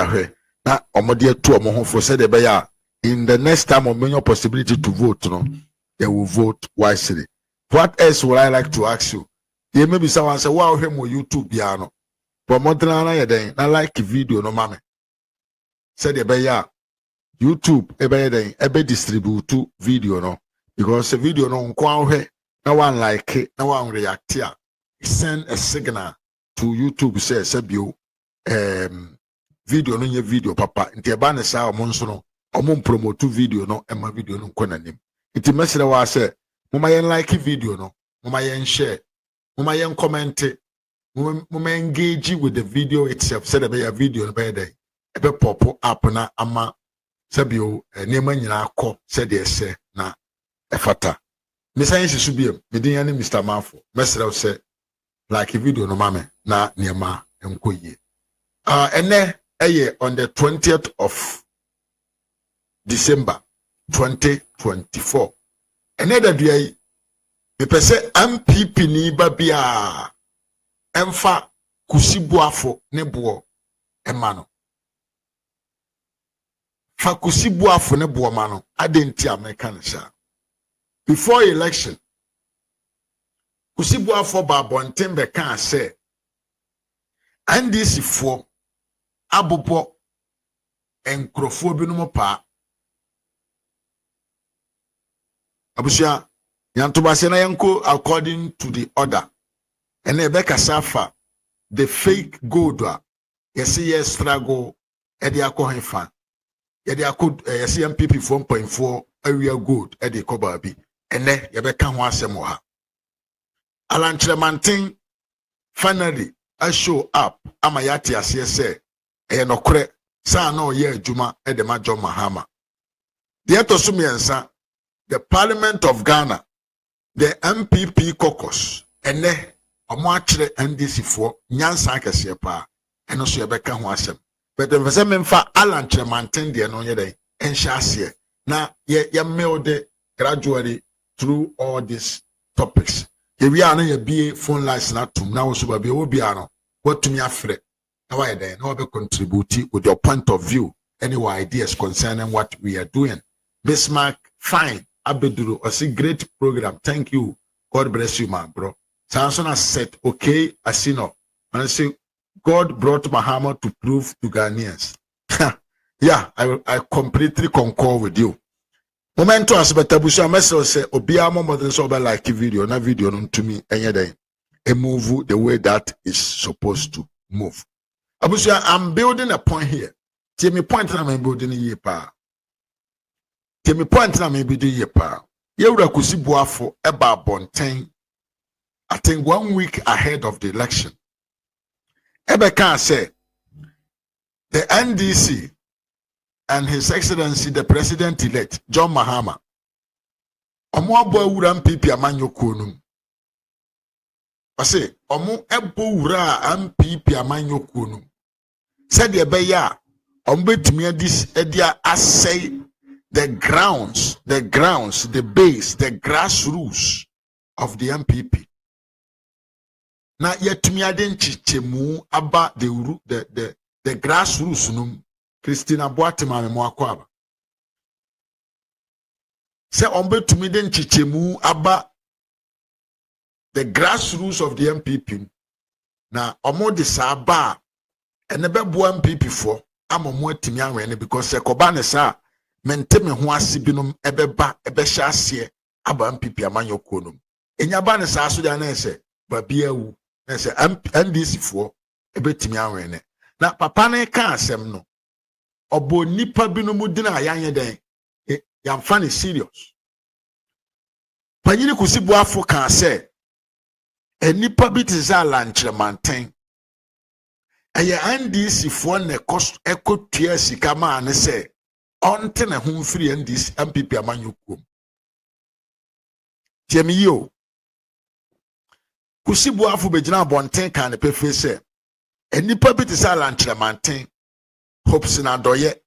ahwe na omode atu omo ho for said be ya in the next time of your possibility to vote no they will vote wisely. What else would I like to ask you? There may be someone say wow him on YouTube piano but modern na yeden na like video no mame said be ya YouTube ebe yeden ebe distribute video no because the video no nko ahwe na one like it na one react here send a signal to YouTube say bio video no nye video papa nti eba ne sa omo nso no omo promote video no ema video no nko nanim nti mesere wa say mama yen like video no mama yen share mama yen comment mama engage with the video itself say the be video no be dey ebe pop up na ama sabio nema nyina akọ say dey say na efata me science should be me din ya Mr. Mafo mesere say like video no mama na nema enko yie ene on the 20th of December 2024 ene da dua yi me pese MPP ni ba bia emfa kusibuafo ne bo ema no fa kusibuafo ne bo ma no adenti America ne sha before election kusibuafo ba bonten be kan say NDC for abopo enkrofo binom pa abusia yantobase na yanko according to the order and ebeka safa the fake gold yes yes struggle e dey akohefa ye dey akod yes MPP 4.4 area gold e dey koba bi ene yebeka ho asem ha kyeremanteng finally I show up ama yati asese e nokre sa na oye adwuma e de majo mahama de to so miensa the Parliament of Ghana the MPP caucus ene omo akire NDC for nyansa akese pa eno so yebeka ho asem but the person memfa kyeremanteng de no yede enhya ase na ye melde gradually through all these topics we are na be phone lines na tum na wo so ba be obi ano what to me afre na why then no be contribute with your point of view any ideas concerning what we are doing. Bismarck fine abeduru or see great program, thank you, God bless you, my bro. Samson has said okay asino and I say God brought mahama to prove to Ghanaians. Yeah, I completely concur with you. Momento asbetabusa message say obia mo modern so be like video na video no to me enye den e move the way that is supposed to move. Abusia, I'm building a point here. Tell me point na me building ye pa. Tell me point na me building ye pa. Ye wura kusibuafo eba bonten. I think 1 week ahead of the election. Ebe can say the NDC and His Excellency the President-elect John Mahama omo abo wura MPP amanyoko num ase omo ebo wura MPP amanyoko num said the beya omo betumi edia assay the grounds the base the grassroots of the MPP na yetumi ade nchichemu aba the grassroots num Christina Boatima me moakwaba se ombe tumi de nchichemu aba the grassroots of the MPP na omo de sa ba ene bebo MPP for amomo atimi anwene because se koba ne sa mente me ho ase binom ebeba ebehya ase aba MPP amanyoko num enya ba ne sa so da na ese ba bia wu na ese NDC for ebetimi anwene na papa ne ka asem no obo nipa binom dina ayanye den yamfa ne serious panyini kusibuafo kan se enipa bi tizala kyeremanteng eye NDC for ne cost ekotua sika ma ne se onte ne ho mfiri NDC MPP amanyokom tiemiyo kusibuafo begina bonten kan ne pefe se enipa bi tizala kyeremanteng hopes na doye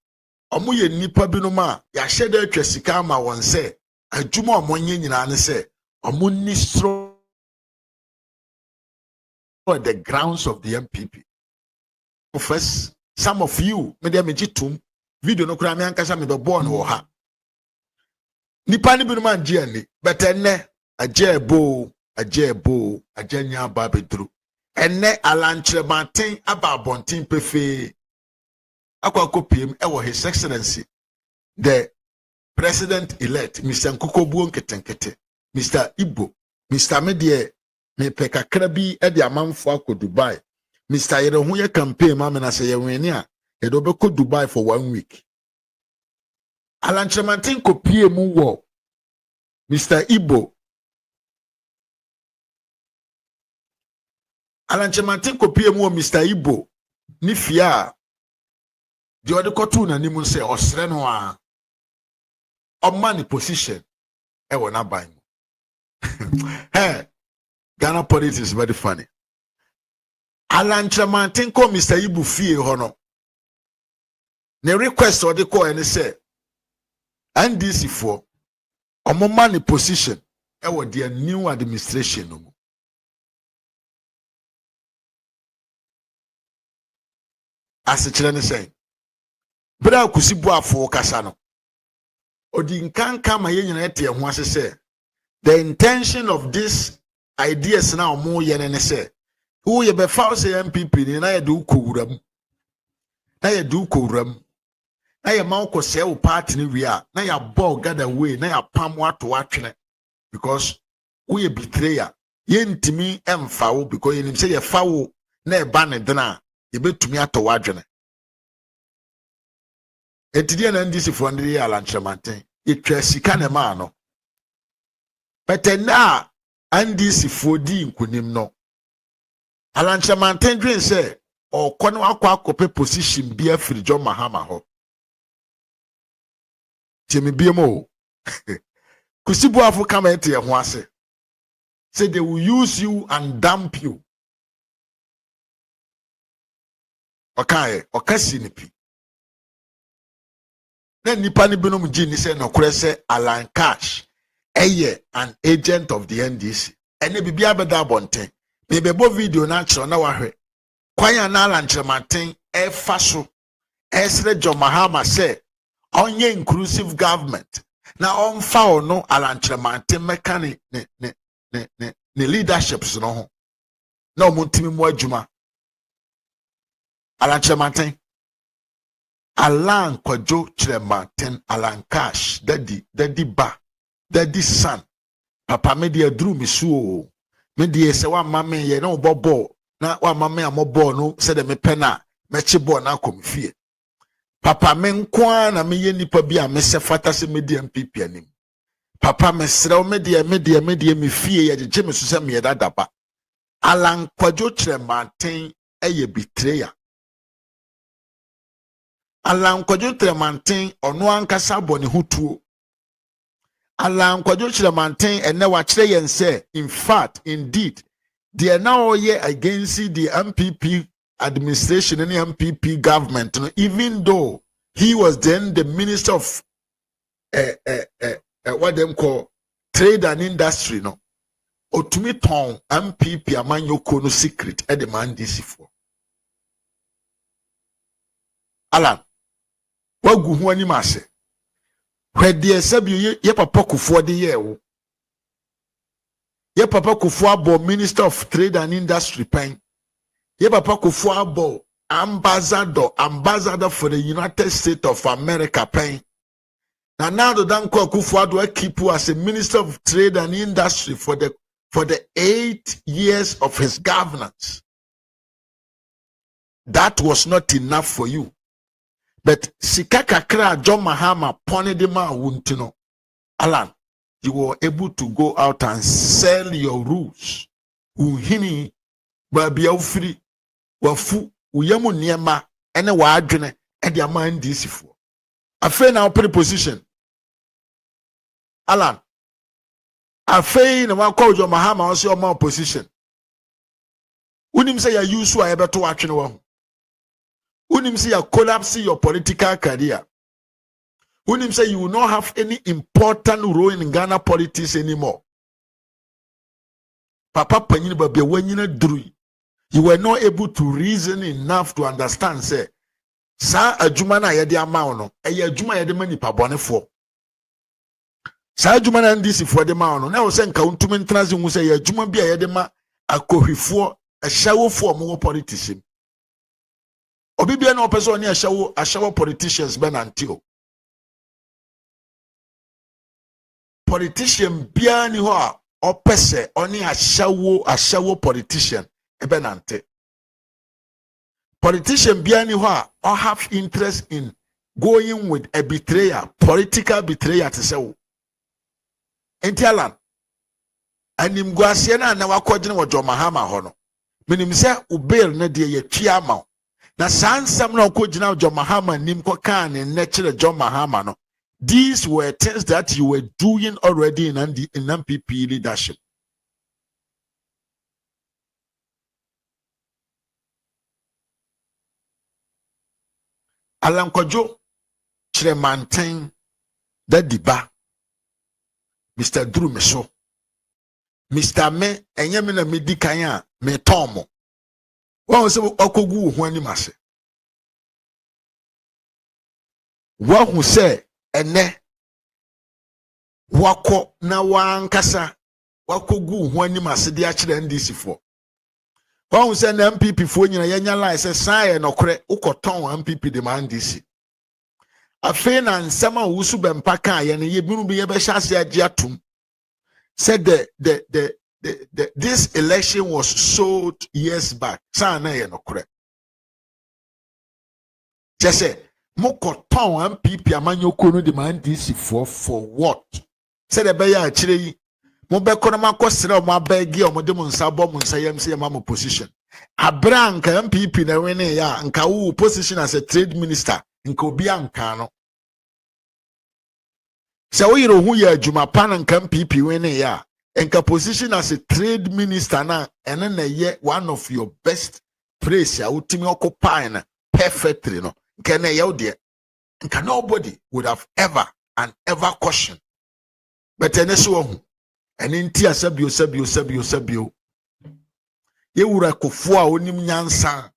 omo ye nipa binom a ya hyeda atwa sika ma won se adwuma omo nye nyina ne se omo ni stro the grounds of the MPP. First some of you media mejitum video no kura me ankasa me be born wo ha nipa ni binu man gye ani but enne ajebo ajanya ba bedru enne alankyerematen aba abonten pefe akwakopiem ewo his excellency the president elect Mr. Nkukobuo nketenkete Mr. Igbo Mr. Medie me pekakra bi e de amanfo akọ Dubai Mr. Yerehu ye campaign ma me na se ye weni a ye do be ko Dubai for 1 week alankyerematen kopie mu wo Mr. Igbo alankyerematen kopie mu wo Mr. Igbo ni fia de ode kotu na nimu se osre no a omani position e wona ban hey Ghana politics is very funny alankyerematen ko Mr. Igbo fie ho no ne request ode ko ene se NDC for omani position e wo their new administration no asekere ne say bra kusibu afo kasa no odi nkanka ma ye nyina ete ho ase say the intention of this ideas na omo ye ne say who ye be fa say MPP ni na ye do kowuram na ye ma ko say wo party ni wi a na ya ball gather way na ya pam wato atwene because we betrayer ye ntimi emfa wo because ye nim say ye fa wo na e ba ne dena ye betumi ato wadwene etidie na ndisi for ndiri alankyerematen etwa sika ne ma no betena ndisi for di nkunim no alankyerematen dwen se okono akwa position bia firi John Mahama ho temi biemo kusibu afu kama ete ho ase say they will use you and dump you okay okasi nipi na nipa ni binom gi ni se no kure se Alan Cash eye an agent of the NDC ene bibia beda bonten me bebo video na kiro na wahwe kwanya na alankyerematen e fa so esre John Mahama se onye inclusive government na onfa ono alankyerematen mechanic ne leaderships no ho na omuntimi mu adwuma alankyerematen Alan Kwadwo Kyeremanteng Alan Cash daddy son papa me de adru misuo me de se wa mama ye na obobo na wa mama amobo no se de me pena me chibo na komfie papa me nko na me ye nipa bi a me se fata se me de MPP anim papa me srew me de me fie ye jeje me so se me dadaba Alan Kwadwo Kyeremanteng eye betrayer Alan Kwadwo Kyeremanteng ono ankasa boni hutuo Alan Kwadwo Kyeremanteng ene wa kire yen say in fact indeed they are now here against the MPP administration and the MPP government even though he was then the minister of what them call trade and industry no otumi ton MPP amanyoko no secret e the man this for Alan wagu hu ani mase hwede sabi ye papa kufo de ye wo ye papa kufo abo minister of trade and industry pen ye papa kufo abo ambassador for the United States of America pen now the danko kufo ado keep as a minister of trade and industry for the 8 years of his governance. That was not enough for you. But sikaka kra John Mahama pony de ma wuntino. Alan, you were able to go out and sell your rules. Uhini babi free wafu uyamu niema ene wa adwene e de ama ndisi fo. Afei na opere position. Alan, afei na wakwa John Mahama on say oma position. Unim say ya use a ebeto atwene wo. Unim say you collapse your political career. Unim say you will not have any important role in Ghana politics anymore. Papa Panyin Babia Wanyina Drui. You were not able to reason enough to understand, say, Sa adwuma na yɛde ama wo no ɛyɛ adwuma yɛde ma nipa bɔnefoɔ. Sa adwuma na ndisifoɔ de ma wo no na wo sɛ nka wontumi ntena se hu sɛ yɛ adwuma bi a yɛde ma akohwifoɔ ahyawofoɔ mo wɔ politician. Obi bia na opɛ sɛ ɔne ahyawo politicians bɛnante o. Politician bia ni hɔ a ɔpɛ sɛ ɔne ahyawo politician bɛnante. Politician bia ni hɔ a or have interest in going with a betrayer, political betrayer to say wo. Entialan anim guasie na wakɔgyene wɔ John Mahama hɔ no. Menim sɛ ubail na de yɛ twia ma. Na sansam na okɔgyina John Mahama nim kɔka ne nɛkyerɛ John Mahama no. These were things that you were doing already in NPP leadership. Alankwajo kyeremanteng dadiba Mr. Drew Meso Mr. Me enyeme na medi kan a me tomo wa se okogu ho anim ase wa hu se ene wako na wankasa wakogu ho anim ase de a kyerɛ NDC fo wa hu se na MPP fo nyina yenya lie se san no kore ukoton MPP de man NDC afei na nsema wusu bempa kan ye ne ye binu bi ye be hyase age atum said this election was sold years back san na ye no kore just mokoton MPP amanyoko no de man NDC for what said the be ya kire yi mo be kono makosere o mo abegi o mo de mo nsa bo mo nsa yam se yam mo position abranka MPP na wene ya nka wo position as a trade minister nka obi anka no se wo yiro hu ya adwuma pa na nka MPP wene ya nka position as a trade minister na ene na ye one of your best place ya utimi occupy na perfectly no nka na ye de nka nobody would have ever questioned but ene so hu ene nti asabio ye wura kofo a onim nyansa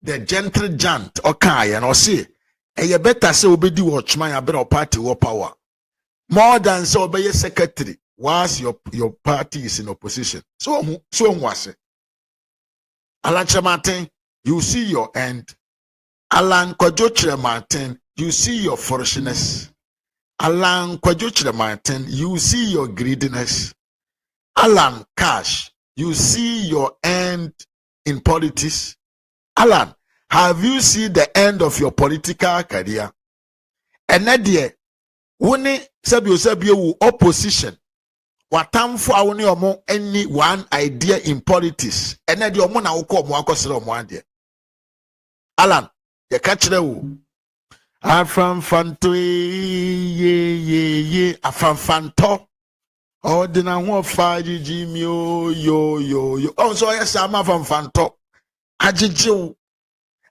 the gentle giant okaye na ose eye better say obedi watchman ya better party wo power more than say obeye secretary once your party is in opposition so ase Alan Kyeremanteng, you see your end. Alan Kyeremanteng, you see your foolishness. Alan Kyeremanteng, you see your greediness. Alan Cash, you see your end in politics. Alan, have you seen the end of your political career? And Nadia, wone sabio opposition. Watamfo awoni omo any one idea in politics. And Nadia omo na uko omo akosere omo ade. Alan, ye kachire wo. Afamfanto ye afamfanto. Ordina ho fa jiji mi yo. Oh so yes ama afamfanto. Ajejew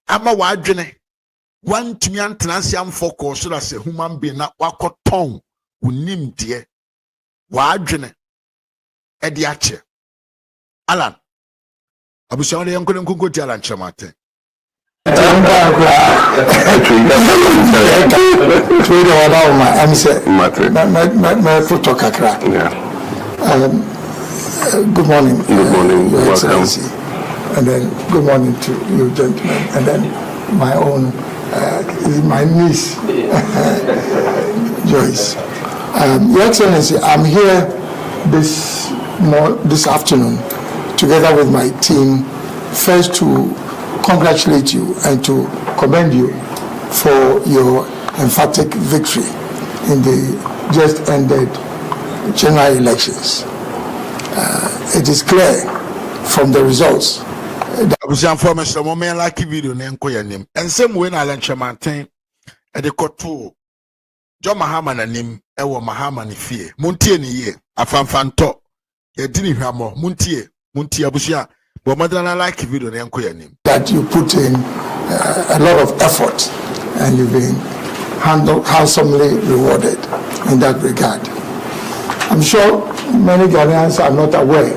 ama wadwene. Wantumi antena se am focus so that say human being na wakoton unim de wadwene e de ache. Alan abusia won yankole nkonkoti Alan Kyeremanteng. Good morning. Good morning. Your Welcome. Excellency. And then good morning to you gentlemen. And then my own, my niece, Joyce. Your Excellency, I'm here this afternoon together with my team, first to congratulate you and to commend you for your emphatic victory in the just ended general elections. It is clear from the results. Abusia for Mr. Moment like video na enko yanim. Ensem we na Alan Kyeremanteng e de koto John Mahama na nim e wo Mahama ne fie. Muntie ne ye afamfanto ye di ni hwamo muntie abusia bo madana like video na enko yanim. That you put in a lot of effort and you've been handsomely rewarded in that regard. I'm sure many Ghanaians are not aware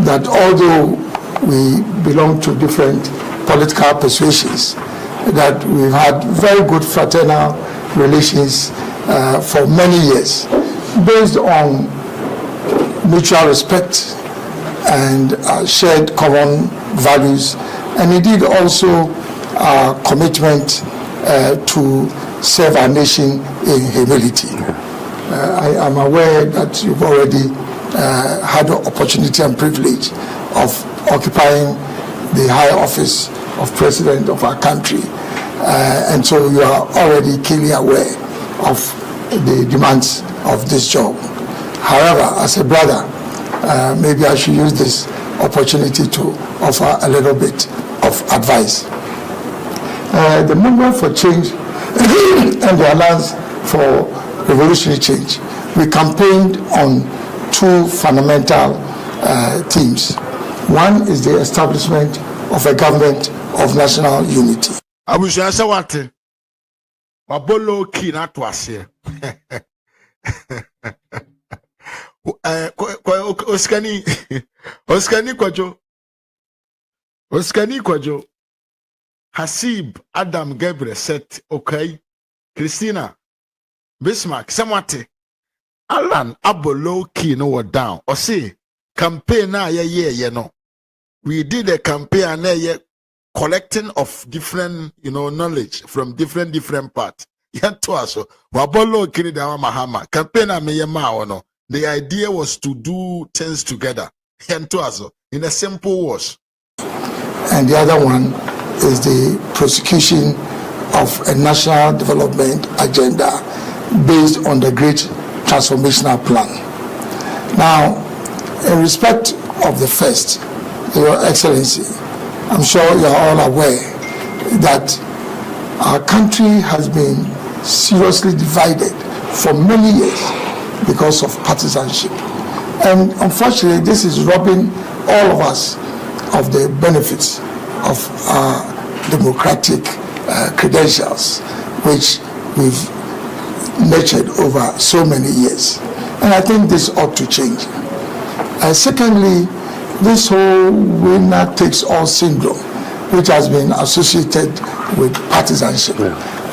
that although we belong to different political persuasions, that we've had very good fraternal relations for many years, based on mutual respect and shared common values, and indeed also commitment to serve our nation in humility. I am aware that you've already had the opportunity and privilege of occupying the high office of president of our country, and so you are already keenly aware of the demands of this job. However, as a brother, maybe I should use this opportunity to offer a little bit of advice. The Movement for Change and the Alliance for Revolutionary Change, we campaigned on two fundamental themes. One is the establishment of a government of national unity. Abusha Sawate Wabolo Kina Twase Oskani Kwajo Hasib Adam Gabriel set okay Christina Bismarck Samwate Alan Abolo Kino were down or say campaign na ye no. We did a campaign na collecting of different knowledge from different parts. Yantoaso Wabolo Kini da mahama campaign na me ma no. The idea was to do things together. Yantoaso in a simple words. And the other one is the prosecution of a national development agenda based on the Great Transformational Plan. Now, in respect of the first, Your Excellency, I'm sure you're all aware that our country has been seriously divided for many years because of partisanship. And unfortunately, this is robbing all of us of the benefits of our democratic credentials, which we've nurtured over so many years. And I think this ought to change. Secondly, this whole winner takes all syndrome, which has been associated with partisanship,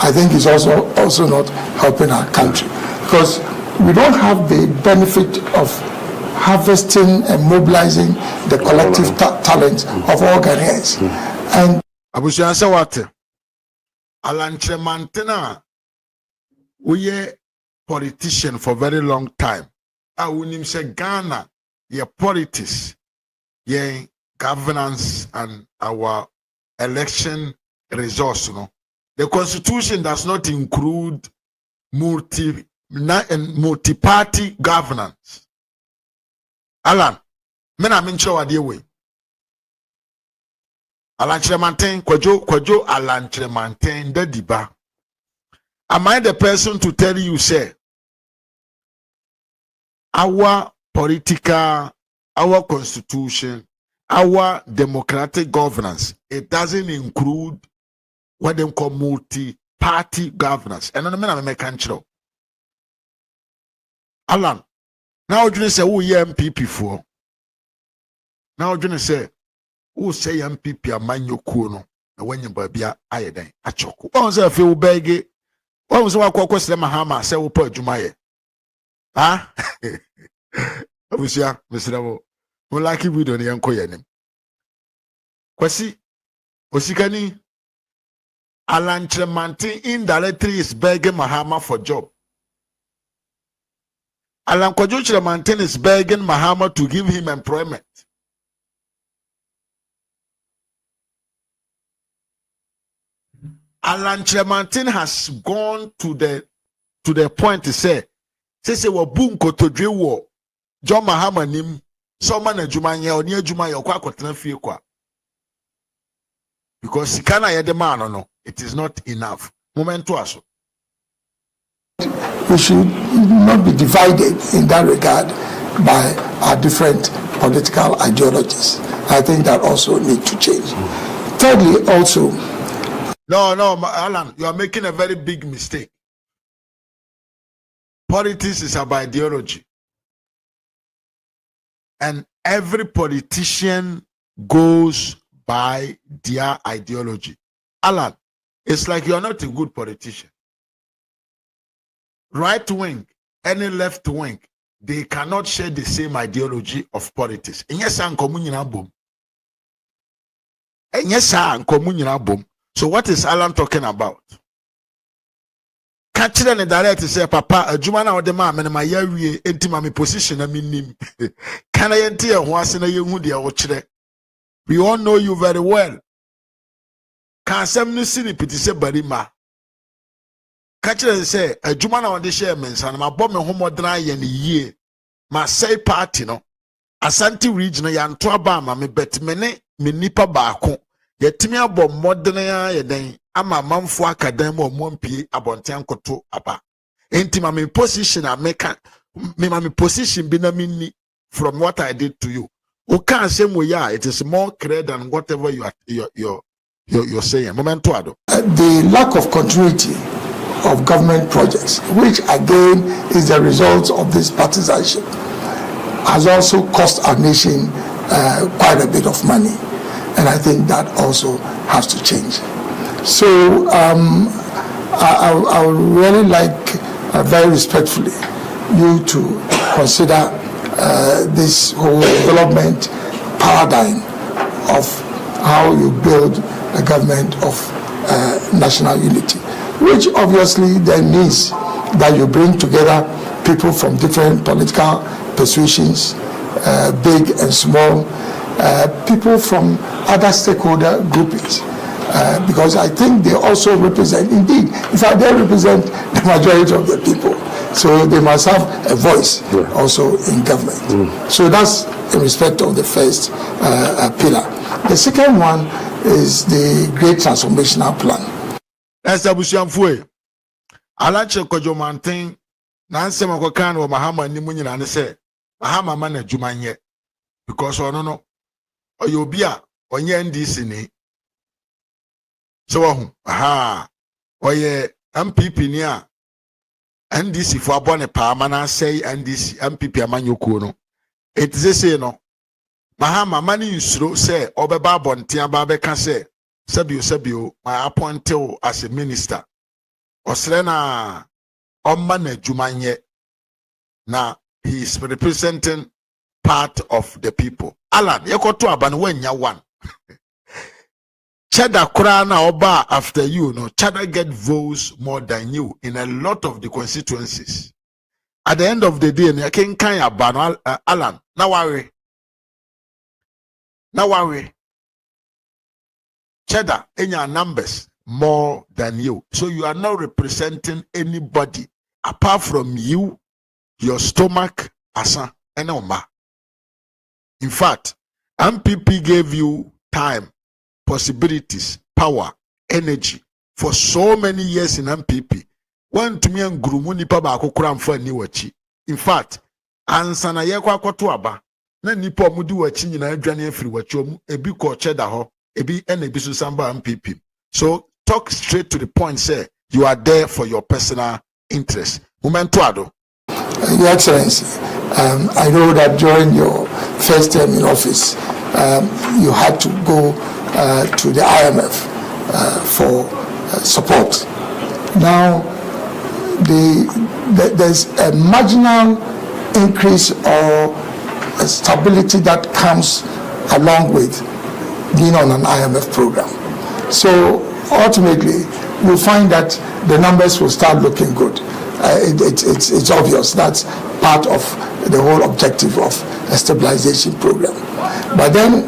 I think is also not helping our country, because we don't have the benefit of harvesting and mobilizing the collective talent of all Ghanaians. And Abusha Sawate Alanche Mantena, we are politician for very long time. I will say Ghana, your politics, your governance, and our election resource. The constitution does not include multi-party governance. Alan, men are mentioned what you way. Alan kyeremanteng kwajo Alan kyeremanteng dadiba. Am I the person to tell you, say, our political, our constitution, our democratic governance, it doesn't include what they call multi-party governance. And I'm a mechanical. Alan, now you say who you MPP for? Now you say who say MPP a man you kuno and when you baby I then a choco. Oh, say feel beg. What was what question mahama say we put Jumaye? Ah, Abusia, Mr. Davo, we like it with the uncle Yanim. Kwasi, Osikani, Alan kyeremanteng indirectly is begging Mahama for job. Alan kyeremanteng is begging Mahama to give him employment. Alan kyeremanteng has gone to the point to say we boom kotodwe wo John Mahama nim so man adwuma nya oni adwuma ye kwa akotena fie kwa, because sikana ye de man no, it is not enough. Momento aso. We should not be divided in that regard by our different political ideologies. I think that also need to change. Thirdly, also, No, Alan, you are making a very big mistake. Politics is about ideology. And every politician goes by their ideology. Alan, it's like you're not a good politician. Right wing, any left wing, they cannot share the same ideology of politics. And yes, I'm boom. And yes, I'm boom. So what is Alan talking about? Catch them direct to say, Papa, a Jumana or the man, and my year into my position. I mean, can I enter once in a young dear? We all know you very well. Can some see pity say Barima? Catch them say, a Jumana on the Shermans, and my bomb and homo dry in a year. My say party, no. Asante region, yan Twabama, me bet mene, me nipa bako. Yet me about modern ya ama manfo akadam o mompie abonten koto aba enti ma me position ameka me ma me position bi na minni from what I did to you o kan asem we ya it is more clear than whatever you're saying momento ado. The lack of continuity of government projects, which again is the result of this partisanship, has also cost our nation quite a bit of money, and I think that also has to change. So I would really like, very respectfully, you to consider this whole development paradigm of how you build a government of national unity, which obviously then means that you bring together people from different political persuasions, big and small, people from other stakeholder groupings. Because I think they also represent, indeed, in fact, they represent the majority of the people. So they must have a voice also in government. So that's in respect of the first pillar. The second one is the Great Transformational Plan. That's the Bushamfue. I like to kyeremanteng. Nancy Makokan or Mahama Nimunin and say, Mahama man a Jumanye. Because I don't know. Or you'll be a on your NDC. So, oye MPP niya NDC for abone pa mana say NDC MPP amanyoku no. It is say no. Mahama mani usro say obeba bontia ba beka say sabio my appointed as a minister. Osre na omma na adwumanye na he is representing part of the people. Alan yekoto aba no wanya one. Cheddar Krana Oba after you, no, Cheddar get votes more than you in a lot of the constituencies. At the end of the day, I can kind of ban Alan. Now worry. Cheddar in your numbers more than you. So you are not representing anybody apart from you, your stomach, asa, and oma. In fact, MPP gave you time, possibilities, power, energy for so many years in MPP. One to me and Grumuni Paba Kokram for Niwachi. In fact, Ansana Yakwa Kotuaba, na nipa mudu wachi nyina adwane afiri wachom ebi ko cheda ho ebi na ebi so samba MPP. So talk straight to the point, say you are there for your personal interest. Momento ado. Your Excellency, I know that during your first term in office, you had to go to the IMF for support. Now, there's a marginal increase or a stability that comes along with being on an IMF program. So ultimately, you'll find that the numbers will start looking good. It's obvious that's part of the whole objective of a stabilization program. But then,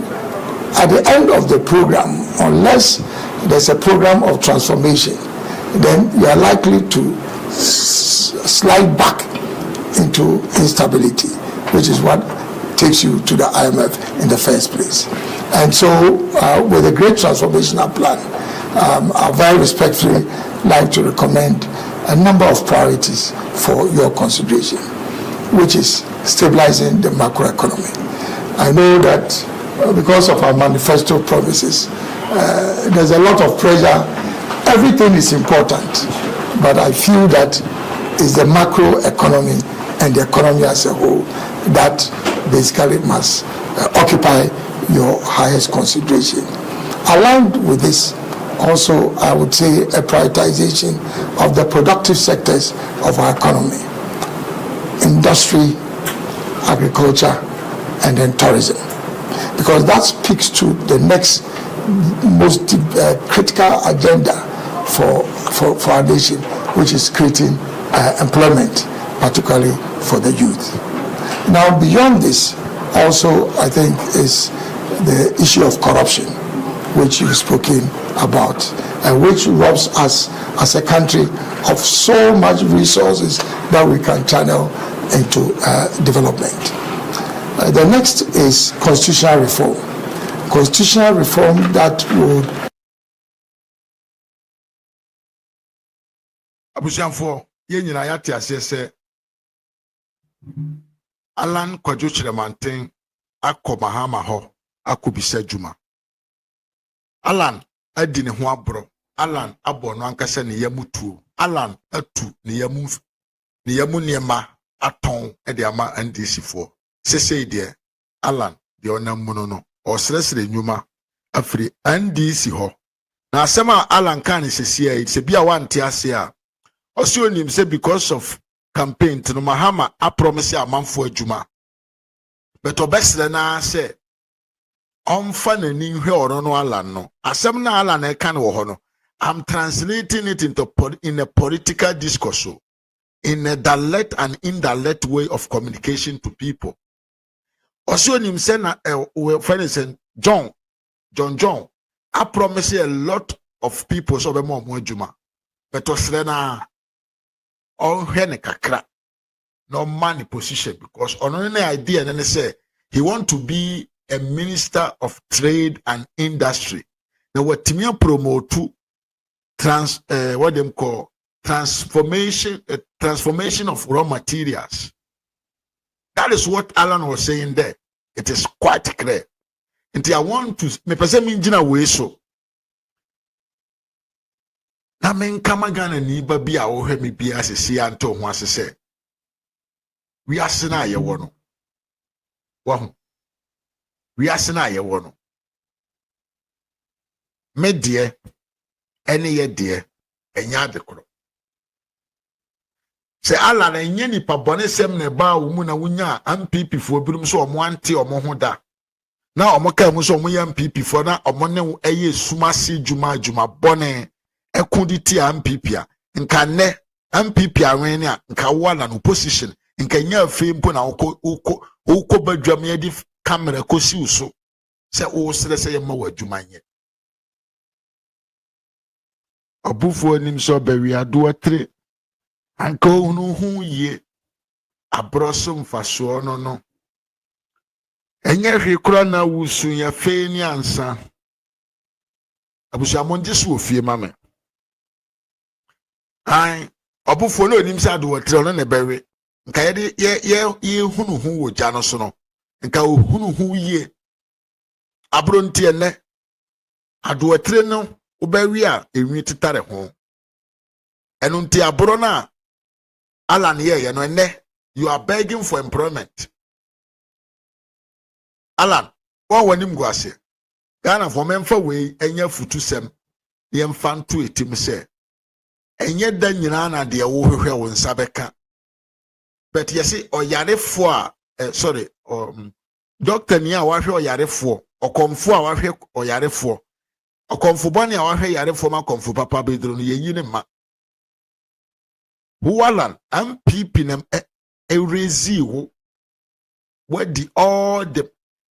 at the end of the program, unless there's a program of transformation, then you are likely to slide back into instability, which is what takes you to the IMF in the first place. And so, with a great transformational plan, I very respectfully like to recommend a number of priorities for your consideration, which is stabilizing the macroeconomy. I know that because of our manifesto promises, there's a lot of pressure. Everything is important, but I feel that it's the macroeconomy and the economy as a whole that basically must occupy your highest consideration. Aligned with this, also, I would say, a prioritization of the productive sectors of our economy: industry, agriculture, and then tourism. Because that speaks to the next most critical agenda for our nation, which is creating employment, particularly for the youth. Now, beyond this, also, I think, is the issue of corruption, which you've spoken about, and which robs us as a country of so much resources that we can channel into development. The next is constitutional reform. Constitutional reform that would... Abusianfo, ye nyina yate ase se Alan Kwadwo Kyeremanteng akọ mahama ho akobisa dwuma. Alan adi ne ho abro. Alan abọ no ankasa ne yamutuo. Alan atu ne yamu niema aton e de ama NDC fo. Sesei de Alan de onamuno no osresre nyuma afri NDC ho. Na asema Alan kan sesei se bia wante ase a osi onim se because of campaign to mahama a promise amanfo adwuma. But obesre na se onfa nani hwe oro no Alan no. Asem na Alan e kan wo ho no. I'm translating it into in a political discourse, in a direct and indirect way of communication to people. Also, him say na John, I promise a lot of people so be more juma. But osrena on hene kakra no money position because on any idea and say he want to be a minister of trade and industry. Now what timia promote what them call transformation of raw materials. That is what Alan was saying there. It is quite clear. And I want to me person minjina we so. Na men kama Ghana ni ba bia wo hwe me bia asese anto ho asese. We asena ye wo no. Wa ho. We asena ye wo no. Me de ene ye de enya adekoro. Se ala na enye nipa bone sem ne ba wo mu na wunya MPP fo birum so omo ante omo ho da. Na omo ka mu so omo ya MPP fo na omo ne eye sumase juma bone ekudi ti MPP a nka ne MPP awen ne a nka wo na no position nka nya afi mpo na uko badwam ye di camera kosi uso se wo sere se ye ma wadwuma nye. Obufu anim so bawi ado atre anka ohunu hu ye abroso mfaso no enye hwe kura na wusu ya fe ni ansa abusu amonje so ofie mame ai obufu no onim sa ado atre no ne bawi nka ye hunu hu wo ja no so no nka ohunu hu ye abronti ene ado atre no ubawi a enwi titare ho enu nti abro na Alan ye no ene you are begging for employment. Alan one wanim go ase Ghana for memfa we enya futu sem ye mfa nto etim se enye da nyina na de wo hwehwe wo nsa beka but yesi oyarefo a sorry doctor ni a wahwe oyarefo okomfo a wahwe oyarefo okomfo bone a wahwe yarefo ma komfo papa bedro no yeyi ne ma Alan MPP nem erezi wo where the all the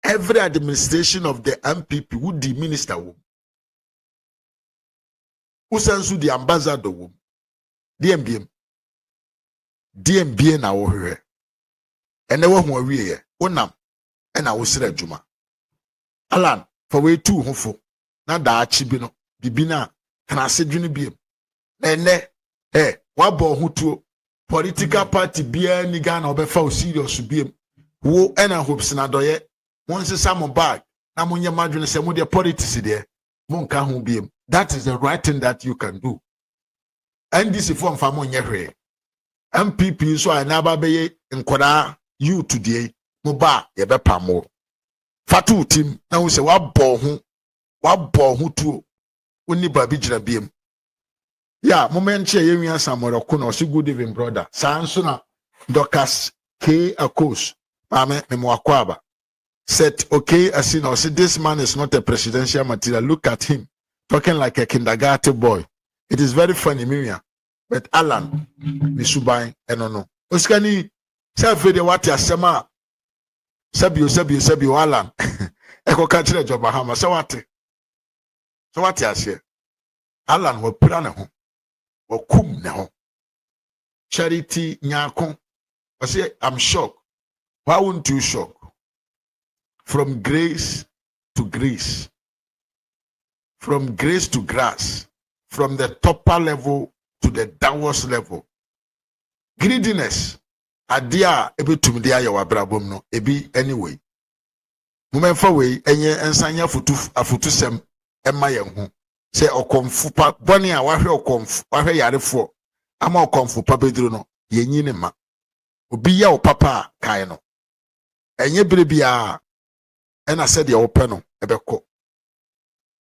every administration of the MPP would the minister wo usansu the ambassador wo DMBM na wo hwe ene wo ho awie ye wonam ena wo sira adwuma Alan for we two hofo na da achi bi no bibi na kana sedwene biem na ene wabo hutuo political party bia ni Ghana obefa o serious biem wo ena hopes na doye wonse some bag na munye madwene se mo de politics de monka ho biem. That is the right thing that you can do. NDC form fa monye hwe MPP so anaba beye nkoda you today mo ba ye be pamo fatu tim na wo se wabo ho tuo uni babi jira biem. Yeah, moment che yemi Samuel Okuno, si good evening, brother. Sansuna, Docas K. Akos, Mame, Memoakwaba. Said, okay, as you know, see, this man is not a presidential material. Look at him, talking like a kindergarten boy. It is very funny, Miriam. But Alan, Misubai, I don't know. Oskani, self-video what ya sema, Sabio, Alan. Eko kachire jo mahama, so what ya say? Alan will put on a home. Kum now. Charity Nyakon. I say, I'm shocked. Why wouldn't you shock? From grace to grace. From grace to grass. From the topper level to the downwards level. Greediness. Adia ebi tumdia ya wabrabom no. Ebi anyway. Mumemfa way enye ensanya afutu sem emma yenhu. Se okomfu pa boni a wahwe okomfu wahwe yarefo ama okomfu pa bedru no yenyi ne ma obi ya opapa kai no enye brebia ena said ya ope no ebeko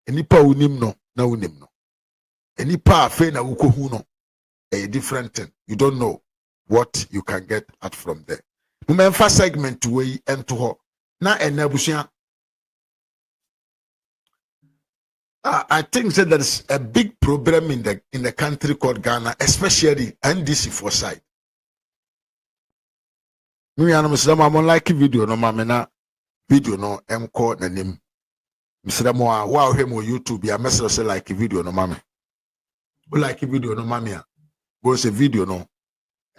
enipa unim no na unim no enipa afe na ukohu no a different thing. You don't know what you can get at from there. Mumemfa segment way ento ho na enabusua. I think that there is a big problem in the country called Ghana, especially NDC for side. Me and Mr. Mamon like video no mamena video no call the name. Mr. Moa wow him on YouTube ya message say like video no mame. We like video no mamia. Go say video no.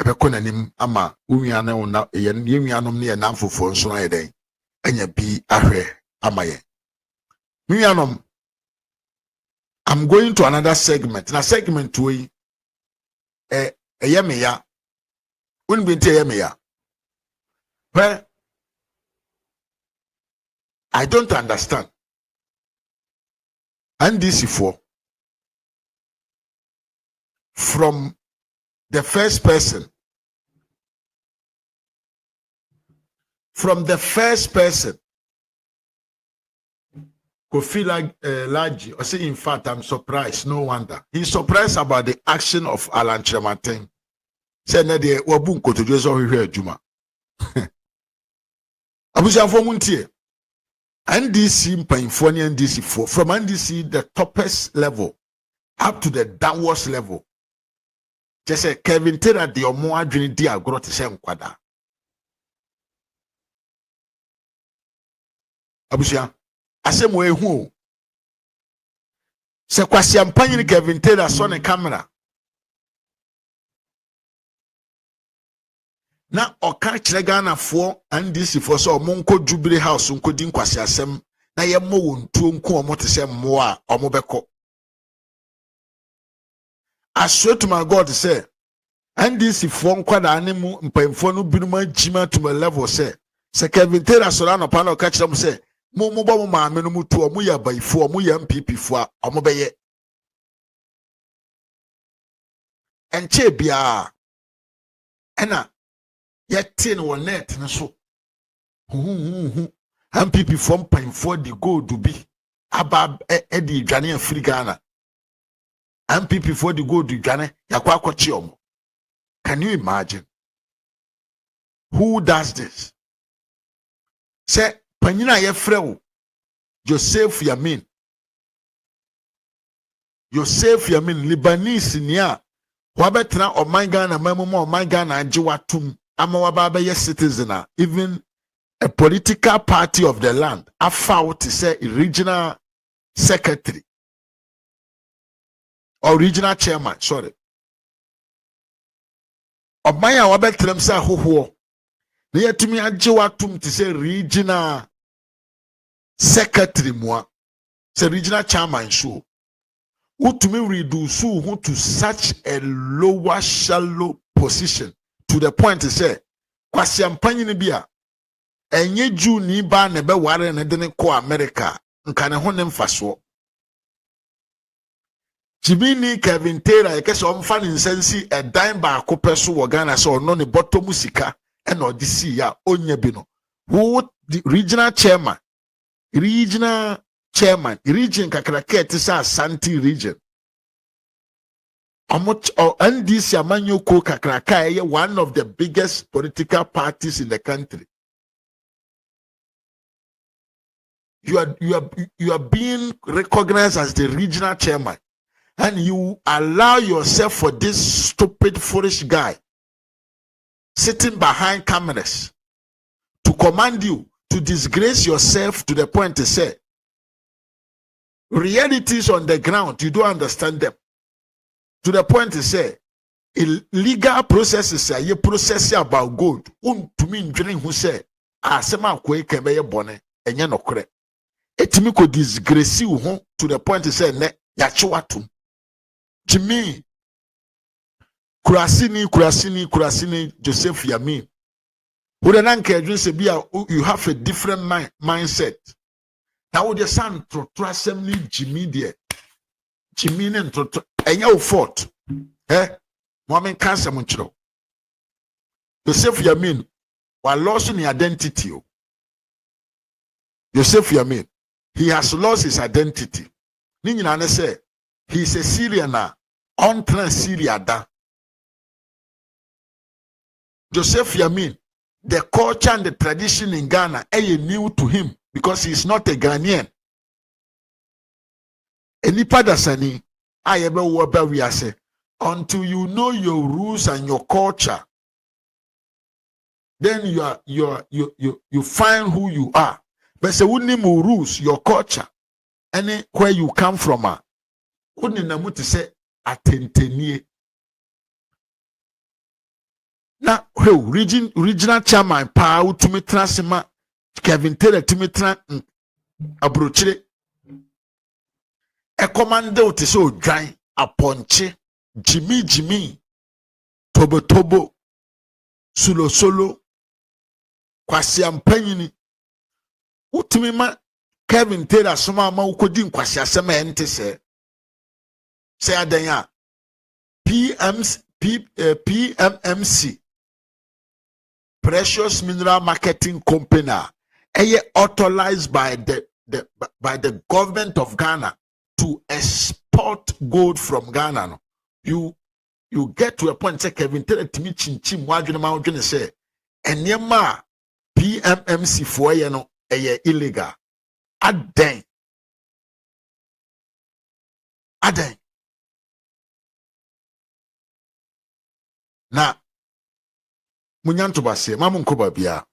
Ebe ko na nim ama unya na una ye nua no ne na mfofo nso na ye den. Anya bi ahwe amaye. Nua I'm going to another segment. Now segment 2 yemeya. Wouldn't be yemeya. Well, I don't understand. And this is from the first person. From the first person. Feel like large or say, in fact, I'm surprised. No wonder he's surprised about the action of Alan Kyeremanteng. Said that the wabunko to just all here Juma. Abuja for Muntie. NDC Painfoni NDC for from NDC the toppest level up to the downwards level. Just say Kevin Taylor the Omo Adwini di agro te se nkwada. Abuja asem we hu se kwasi ampanyi ni Kevin Taylor so ne camera na oka kire Ghana fo NDC fo so omonko Jubilee House nko di nkwasi asem na ye mo wontuo nko omo te se mo a omo beko. I swear to my God say NDC fo nkwada ne mu mpamfo no binuma jima to my level say Kevin Taylor so na no pa na oka kire mo say mo bo ma me no mutu o mo ya baifo o mo ya MPP fo a o mo beye enche bia ena yete no net no so MPP fo mpanfo di gold bi aba e di dwane afri Ghana MPP fo di gold dwane yakwa akochi omo. Can you imagine who does this? Say Panyina yefrew Joseph Yamin Lebanese nia wabetra oman Ghana mamumo oman Ghana ajiwatum ama wababa ye citizen even a political party of the land afa to say regional secretary or regional chairman sorry oman ya wabetra msa hoho na yetumi ajiwatum to say regional secretary moi c'est regional chairman show utumi reduce who to such a lower shallow position to the point to say kwasi ampanyi ni bia enye ju ni ba na be ware na de ne ko America nka ne ho ne mfaso Jimini Kevin Taylor ekese omfa ne nsansi a dime ba akopeso wo Ghana so no ne bottom sika e na odisi ya onya bi no who the regional chairman regional chairman region kakrake te sa Asante region NDC amanyoko kakraka is one of the biggest political parties in the country. You are being recognized as the regional chairman, and you allow yourself for this stupid, foolish guy sitting behind cameras to command you to disgrace yourself to the point to say realities on the ground, you don't understand them. To the point to say illegal processes are you process about gold. To me, during who say, sema kwe kembe bone, enye no kore. Etimi ko disgrace you to the point to say, ne, yachiwatum. Jimmy, Kurasini, Joseph Yamin. You have a different mindset. Now would your son to assembly Jimmy there. Jimmy and your fault. Woman cancer munchro. Joseph Yamin, while losing his identity. Joseph Yamin, he has lost his identity. Ninina say he's a Syrian now. On Syria da. Joseph Yamin, the culture and the tradition in Ghana are new to him because he's not a Ghanaian. Enipa dasani ayebe woba wiase until you know your rules and your culture, then you find who you are. But say wouldn't rules, your culture, any where you come from, wouldn't namuti say atentenie. Now, regional chairman pa to me transima Kevin Taylor to me tran abrochire a commando to so dry a ponche Jimmy Tobo Solo Kwasi Ampanyini Utimima Kevin Taylor soma ma ukodin kwasi asema ente say adanya PMMC Precious Mineral Marketing Company authorized by the government of Ghana to export gold from Ghana. You get to a point say Kevin tell to me chinchim wadwene ma wadwene say enyema PMMC for ye no illegal. Aden na munyanto base mamu nkoba bia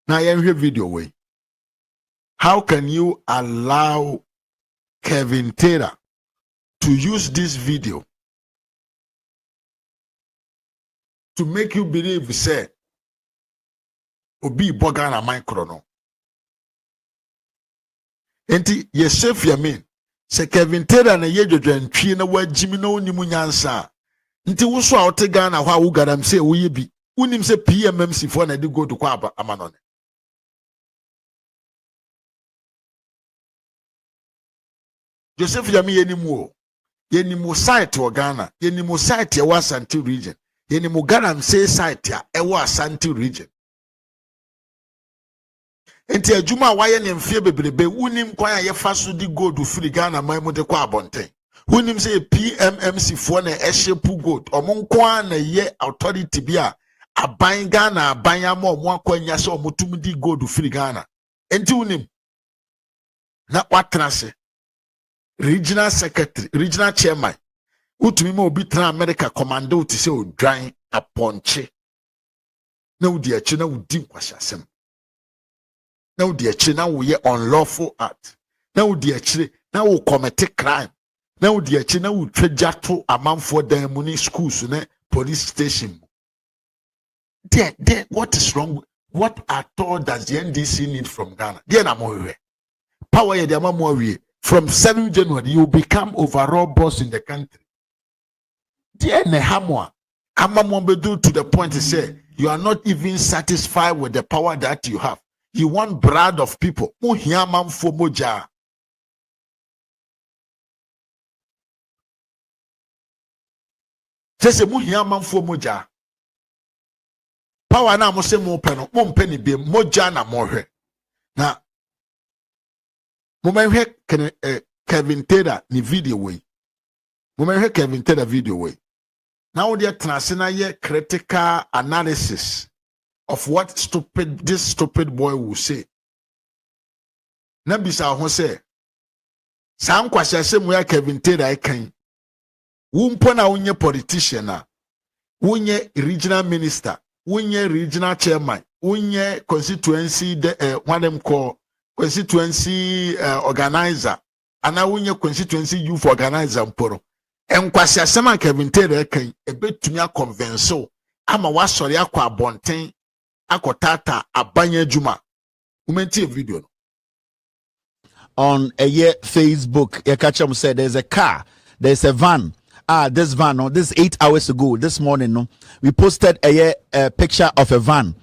na yenhwe video way. How can you allow Kevin Taylor to use this video to make you believe say obi bogana micro no enti Yosef Yamin say Kevin Taylor na yedwodwantwie na wagimi na onimu nyansa nti wo so a wote Ghana ho a wo garam say wo ye bi unim say PMMC for na de go to kwa amanone Joseph Yamin yenimu site wa Ghana yenimu site ya Asante region yenimu garam say site ya ewa Asante region enti adwuma waye ne mfie bebrebe unim kwan ya fa so di gold free Ghana man mu de kwa abonten unim say PMMC for na eshepu gold omonkwa na ye authority bia aban Ghana aban ama omo akwanya se omotum di gold free Ghana enti unim na watrase regional secretary regional chairman utumi ma obi tra America commando to say odwan aponche na udi achi na udi nkwasiasem na udi achi na wo ye unlawful act na udi achi na wo commit crime na udi achi na wo twajato amanfo dan mu ni schools na police station there what is wrong? What at all does the NDC need from Ghana? There na mo power ye dey mo we. From 7 January, you become overall boss in the country. Dear Nehamwa, Amamombedu to the point to say, you are not even satisfied with the power that you have. You want blood of people. Muhiamam fomoja. Say muhiamam fomoja. Power na mo se mo peno, mo mpeni be moja na mohe. Na Moment Kevin Taylor ni video way. Moment Kevin Taylor video way. Now they are transcending critical analysis of what this stupid boy will say. Nabisa ho say, "Sam kwasha se mu ya Kevin Taylor kan. Wumpo na unye politician na, unye regional minister, unye regional chairman, unye constituency one them call constituency organizer, ana unye constituency youth organizer mporo. Enkwasha sema Kevin Taylor kan ebetumi akonvenso ama wasori akwa abonten akotata abanye juma." Umenti video no. On a year Facebook, Yakacham said there's a car, there's a van. This van, this 8 hours ago, this morning, no, we posted a picture of a van.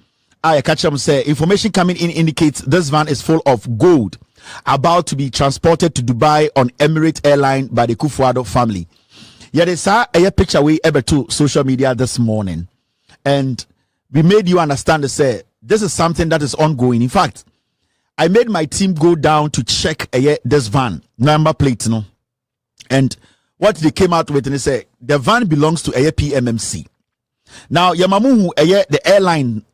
Yakacham said information coming in indicates this van is full of gold, about to be transported to Dubai on Emirates Airline by the Kufuor family. Yeah, they saw a picture we ever to social media this morning, and we made you understand to say this is something that is ongoing. In fact, I made my team go down to check this van number plate, no, and what they came out with, and they say the van belongs to a PMMC. Now, Yamamu, the airline,